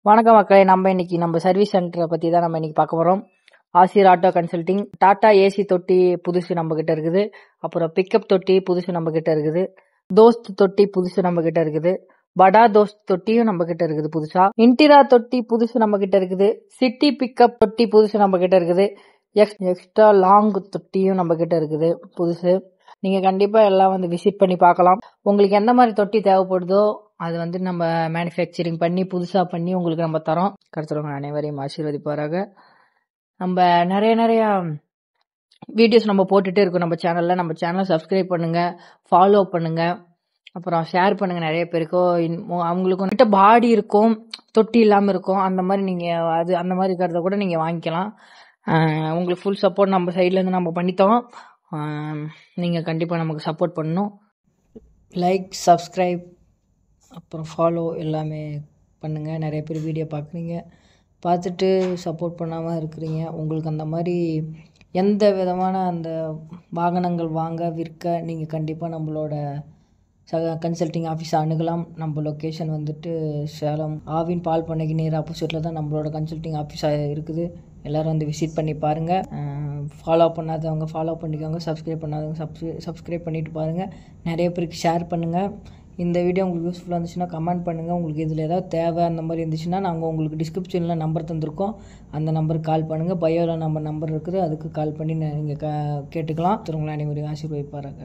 வணக்கம் மக்களே. நம்ம சர்வீஸ் சென்டரை பத்தி தான் நம்ம இன்னைக்கு பார்க்க போறோம். ஆசிர் ஆட்டோ கன்சல்டிங். டாடா ஏசி தொட்டி புதுசு நம்ம கிட்ட இருக்குது. அப்புறம் பிக்கப் தொட்டி புதுசு நம்ம கிட்ட இருக்குது. தோஸ்த் தொட்டி புதுசு நம்ம கிட்ட இருக்குது. படா தோஸ்த் தொட்டியும் நம்ம கிட்ட இருக்குது புதுசா. இன்டிரா தொட்டி புதுசு நம்ம கிட்ட இருக்குது. சிட்டி பிக்கப் தொட்டி புதுசு நம்ம கிட்ட இருக்குது. எக்ஸ்ட்ரா லாங் தொட்டியும் நம்ம கிட்ட இருக்குது புதுசு. நீங்க கண்டிப்பா எல்லாம் வந்து விசிட் பண்ணி பார்க்கலாம். உங்களுக்கு எந்த மாதிரி தொட்டி தேவைப்படுதோ அது வந்து நம்ம மேனுஃபேக்சரிங் பண்ணி புதுசா பண்ணி உங்களுக்கு நம்ம தரோம். கருத்துறவங்க அனைவரையும் ஆசீர்வதிப்பாராக. நம்ம நிறைய வீடியோஸ் நம்ம போட்டுட்டே இருக்கோம் நம்ம சேனல்ல. நம்ம சேனலை சப்ஸ்கிரைப் பண்ணுங்க, ஃபாலோ பண்ணுங்க, அப்புறம் ஷேர் பண்ணுங்க. நிறைய பேருக்கோ அவங்களுக்கும் கிட்ட பாடி இருக்கும், தொட்டி இல்லாம இருக்கும். அந்த மாதிரி நீங்க அந்த மாதிரி இருக்கிறத கூட நீங்க வாங்கிக்கலாம். உங்களுக்கு ஃபுல் சப்போர்ட் நம்ம சைட்ல இருந்து நம்ம பண்ணித்தோம். நீங்க கண்டிப்பா நமக்கு சப்போர்ட் பண்ணணும். லைக், சப்ஸ்கிரைப், அப்புறம் ஃபாலோ எல்லாமே பண்ணுங்கள். நிறைய பேர் வீடியோ பார்க்குறீங்க, பார்த்துட்டு சப்போர்ட் பண்ணாமல் இருக்கிறீங்க. உங்களுக்கு அந்த மாதிரி எந்த விதமான அந்த வாகனங்கள் வாங்க விற்க நீங்கள் கண்டிப்பாக நம்மளோட கன்சல்டிங் ஆஃபீஸை அணுகலாம். நம்ம லொக்கேஷன் வந்துட்டு சேலம் ஆவின் பால் பண்ணைக்கு நேர் ஆப்போசிட்டில் தான் நம்மளோட கன்சல்டிங் ஆஃபீஸாக இருக்குது. எல்லோரும் வந்து விசிட் பண்ணி பாருங்கள். ஃபாலோ பண்ணாதவங்க ஃபாலோ பண்ணிக்கோங்க, சப்ஸ்கிரைப் பண்ணாதவங்க சப்ஸ்கிரைப் பண்ணிவிட்டு பாருங்கள். நிறைய பேருக்கு ஷேர் பண்ணுங்கள். இந்த வீடியோ உங்களுக்கு யூஸ்ஃபுல்லாக இருந்துச்சுன்னா கமெண்ட் பண்ணுங்கள். உங்களுக்கு இதில் ஏதாவது தேவை அந்த மாதிரி இருந்துச்சுன்னா நாங்கள் உங்களுக்கு டிஸ்கிரிப்ஷனில் நம்பர் தந்திருக்கோம். அந்த நம்பருக்கு கால் பண்ணுங்கள். பயோவில் நம்ம நம்பர் இருக்குது, அதுக்கு கால் பண்ணி நீங்கள் கேட்டுக்கலாம். திருவங்களை அனைவரையும் ஆசீர்வதிப்பாருங்க.